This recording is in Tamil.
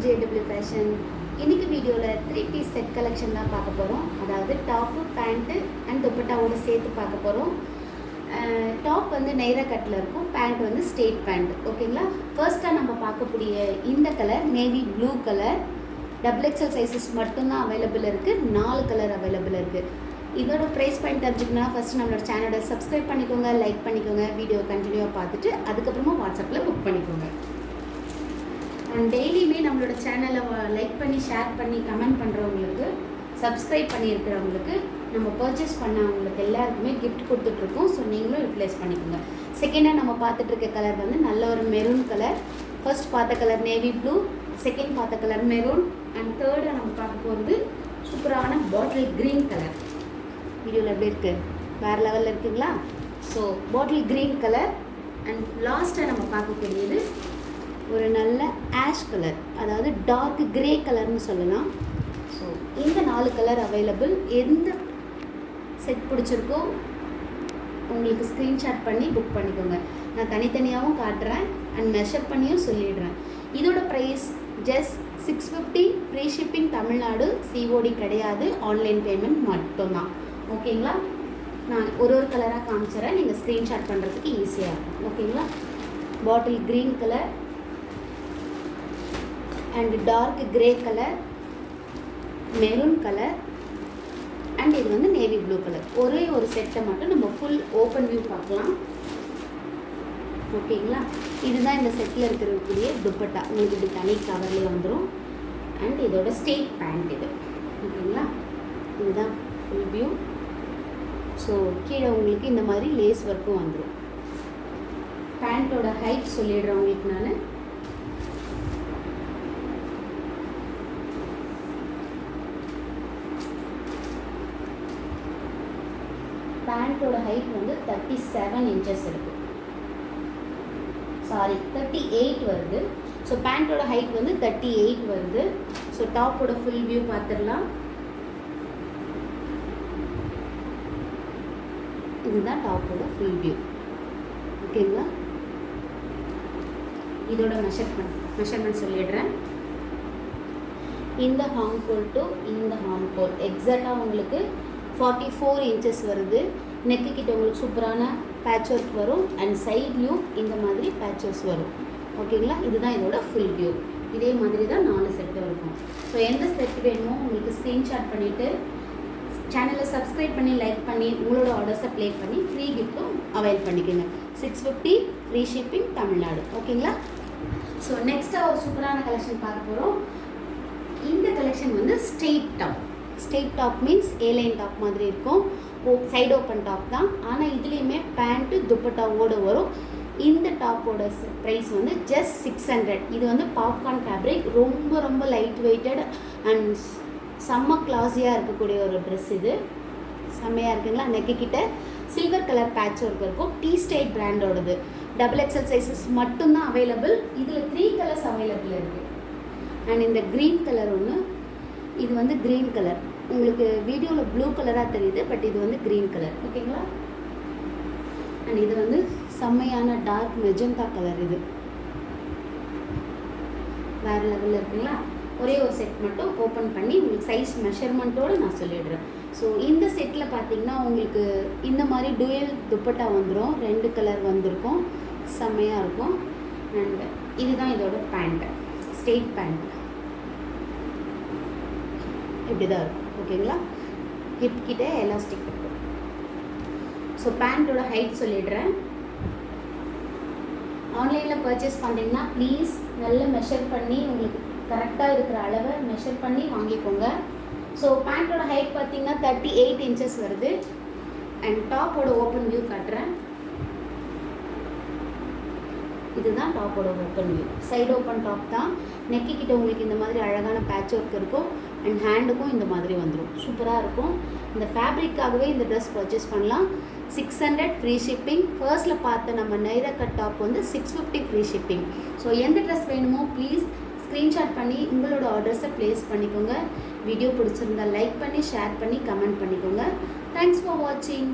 JW Fashion. இன்னைக்கு வீடியோல 3 பீஸ் செட் கலெக்ஷன் தான் பார்க்க போறோம். அதாவது டாப், பேண்ட் அண்ட் துப்பட்டாவோட சேர்த்து பார்க்க போறோம். டாப் வந்து நெய்ரா கட்ல இருக்கும், பேண்ட் வந்து ஸ்ட்ரெயிட் பேண்ட். ஓகேங்களா? ஃபர்ஸ்டா நம்ம பார்க்கக்கூடிய இந்த colour navy blue colour. XXL sizes மட்டும் தான் அவைலபிள் இருக்கு. 4 கலர் அவைலபிள் இருக்கு. இதோட ப்ரைஸ் பாயிண்ட் தெரிஞ்சுக்கணும்னா ஃபர்ஸ்ட் நம்மளோட சேனலை சப்ஸ்கிரைப் பண்ணிக்கோங்க, லைக் பண்ணிக்கோங்க, வீடியோ கண்டினியூவாக பார்த்துட்டு அதுக்கப்புறமா வாட்ஸ்அப்பில் புக் பண்ணிக்கோங்க. அண்ட் டெய்லியுமே நம்மளோட சேனலை லைக் பண்ணி, ஷேர் பண்ணி, கமெண்ட் பண்ணுறவங்களுக்கு, சப்ஸ்கிரைப் பண்ணியிருக்கிறவங்களுக்கு, நம்ம பர்ச்சேஸ் பண்ணவங்களுக்கு எல்லாருக்குமே கிஃப்ட் கொடுத்துட்ருக்கோம். ஸோ நீங்களும் யூட்டிலைஸ் பண்ணிக்கோங்க. செகண்டாக நம்ம பார்த்துட்டு இருக்க கலர் வந்து நல்ல ஒரு மெரூன் கலர். ஃபர்ஸ்ட் பார்த்த கலர் நேவி ப்ளூ, செகண்ட் பார்த்த கலர் மெரூன், அண்ட் தேர்டாக நம்ம பார்க்க போகிறது சூப்பரான பாட்டில் க்ரீன் கலர். வீடியோவில் எப்படி இருக்குது? வேறு லெவலில் இருக்குங்களா? So bottle green colour. And லாஸ்ட்டாக நம்ம பார்க்கக்கூடியது ஒரு நல்ல ஆஷ் கலர், அதாவது டார்க் கிரே கலர்னு சொல்லலாம். ஸோ இந்த 4 கலர் அவைலபிள். எந்த செட் பிடிச்சிருக்கோ உங்களுக்கு ஸ்க்ரீன்ஷாட் பண்ணி புக் பண்ணிக்கோங்க. நான் தனித்தனியாகவும் காட்டுறேன் அண்ட் மெஷர் பண்ணியும் சொல்லிடுறேன். இதோட price just 650. Free shipping Tamil Nadu, COD கிடையாது, ஆன்லைன் பேமெண்ட் மட்டும்தான். ஓகேங்களா? நான் ஒரு கலராக காமிச்சிடறேன், நீங்கள் ஸ்க்ரீன்ஷாட் பண்ணுறதுக்கு ஈஸியாக இருக்கும். ஓகேங்களா? Bottle green colour and dark grey colour, maroon colour, and இது வந்து நேவி ப்ளூ கலர். ஒரே ஒரு செட்டை மட்டும் நம்ம ஃபுல் ஓப்பன் வியூ பார்க்கலாம். ஓகேங்களா? இதுதான் இந்த செட்டில் இருக்கக்கூடிய துப்பட்டா. உங்களுக்கு இது தனி கவர்லேயே வந்துடும். அண்ட் இதோட ஸ்ட்ரெயிட் பேண்ட் இது. ஓகேங்களா? இதுதான் ஃபுல் வியூ. ஸோ கீழே உங்களுக்கு இந்த மாதிரி லேஸ் ஒர்க்கும் வந்துடும். பேண்ட்டோட ஹைட் சொல்லிடுறேன் உங்களுக்கு நான். பேண்ட்டோட ஹைட் வந்து 37 இன்ச்சஸ் இருக்குது. சாரி, 38 வருது. ஸோ பேண்ட்டோட ஹைட் வந்து 38 வருது. ஸோ டாப்போட ஃபுல் வியூ பார்த்துடலாம். இதுதான் டாப்போட ஃபுல் வியூ. ஓகேங்களா? இதோட மெஷர்மெண்ட் சொல்லிடுறேன். இந்த ஹார்ம் ஹோல் டு இந்த ஹார்ம் ஹோல் எக்ஸாக்டாக உங்களுக்கு 44 இன்ச்சஸ் வருது. நெக்கு கிட்ட உங்களுக்கு சூப்பரான பேட்ச் ஒர்க் வரும். அண்ட் சைட்லையும் இந்த மாதிரி பேட்சஸ் வரும். ஓகேங்களா? இதுதான் இதோட ஃபுல் வியூ. இதே மாதிரி தான் 4 செட்டு இருக்கும். ஸோ எந்த செட் வேணுமோ உங்களுக்கு ஸ்க்ரீன்ஷாட் பண்ணிவிட்டு சேனலை சப்ஸ்கிரைப் பண்ணி, லைக் பண்ணி, உங்களோட ஆர்டர்ஸை ப்ளே பண்ணி ஃப்ரீ கிஃப்ட்டும் அவைல் பண்ணிக்கோங்க. 650 ஃப்ரீ ஷிப்பிங் தமிழ்நாடு. ஓகேங்களா? ஸோ நெக்ஸ்ட்டாக ஒரு சூப்பரான கலெக்ஷன் பார்க்க போகிறோம். இந்த கலெக்ஷன் வந்து straight top. Straight top means airline top மாதிரி இருக்கும். சைடு ஓப்பன் டாப் தான். ஆனால் இதுலேயுமே பேண்ட்டு துப்பட்டாவோடு வரும். இந்த டாப்போட ப்ரைஸ் வந்து ஜஸ்ட் 600. இது வந்து பாப்கார்ன் ஃபேப்ரிக். ரொம்ப ரொம்ப லைட் வெயிட்டட் அண்ட் செம்ம கிளாஸியாக இருக்கக்கூடிய ஒரு ட்ரெஸ். இது செம்மையாக இருக்குங்களா? நெக்கு கிட்ட சில்வர் கலர் பேட்ச் ஒர்க் இருக்கும். டீ ஸ்டேட் பிராண்டோடது. XXL சைஸஸ் மட்டும்தான் அவைலபிள். இதில் 3 கலர்ஸ் அவைலபிள் இருக்குது. அண்ட் இந்த க்ரீன் கலர் ஒன்று, இது வந்து க்ரீன் கலர். உங்களுக்கு வீடியோவில் ப்ளூ கலராக தெரியுது, பட் இது வந்து க்ரீன் கலர். ஓகேங்களா? அண்ட் இது வந்து செம்மையான டார்க் மெஜந்தா கலர். இது வேறு லெவலில் இருக்குங்களா? ஒரே ஒரு செட் மட்டும் ஓப்பன் பண்ணி உங்களுக்கு சைஸ் மெஷர்மெண்ட்டோடு நான் சொல்லிடுறேன். ஸோ இந்த செட்டில் பார்த்தீங்கன்னா உங்களுக்கு இந்த மாதிரி டூயல் துப்பட்டா வந்துடும். 2 கலர் வந்திருக்கும். செம்மையாக இருக்கும். அண்ட் இதுதான் இதோட பேண்ட்டு, ஸ்ட்ரெயிட் பேண்ட். இப்படி தான் இருக்கும். ஓகேங்களா? ஹிப் கிட்டே எலாஸ்டிக் இருக்கும். ஸோ பேண்ட்டோட ஹைட் சொல்லிடுறேன். ஆன்லைனில் பர்ச்சேஸ் பண்ணுறீங்கன்னா ப்ளீஸ் நல்ல மெஷர் பண்ணி, உங்களுக்கு கரெக்டாக இருக்கிற அளவை மெஷர் பண்ணி வாங்கிக்கோங்க. ஸோ பேண்ட்டோட ஹைட் பார்த்தீங்கன்னா 38 இன்ச்சஸ் வருது. அண்ட் டாப்போட ஓப்பன் வியூ காட்டுறேன். இதுதான் டாப்போட open view. Side open top தான். நெக்கு கிட்ட உங்களுக்கு இந்த மாதிரி அழகான பேட்ச் ஒர்க் இருக்கும். அண்ட் ஹேண்டுக்கும் இந்த மாதிரி வந்துடும். சூப்பராக இருக்கும். இந்த ஃபேப்ரிக்காகவே இந்த ட்ரெஸ் பர்ச்சேஸ் பண்ணலாம். 600 ஃப்ரீ ஷிப்பிங். ஃபர்ஸ்ட்டில் பார்த்த நம்ம நைரா கட் டாப் வந்து 650 ஃப்ரீ ஷிப்பிங். ஸோ எந்த ட்ரெஸ் வேணுமோ ப்ளீஸ் ஸ்க்ரீன்ஷாட் பண்ணி உங்களோட ஆர்டர்ஸை ப்ளேஸ் பண்ணிக்கோங்க. வீடியோ பிடிச்சிருந்தா லைக் பண்ணி, ஷேர் பண்ணி, கமெண்ட் பண்ணிக்கோங்க. தேங்க்ஸ் ஃபார் வாட்சிங்.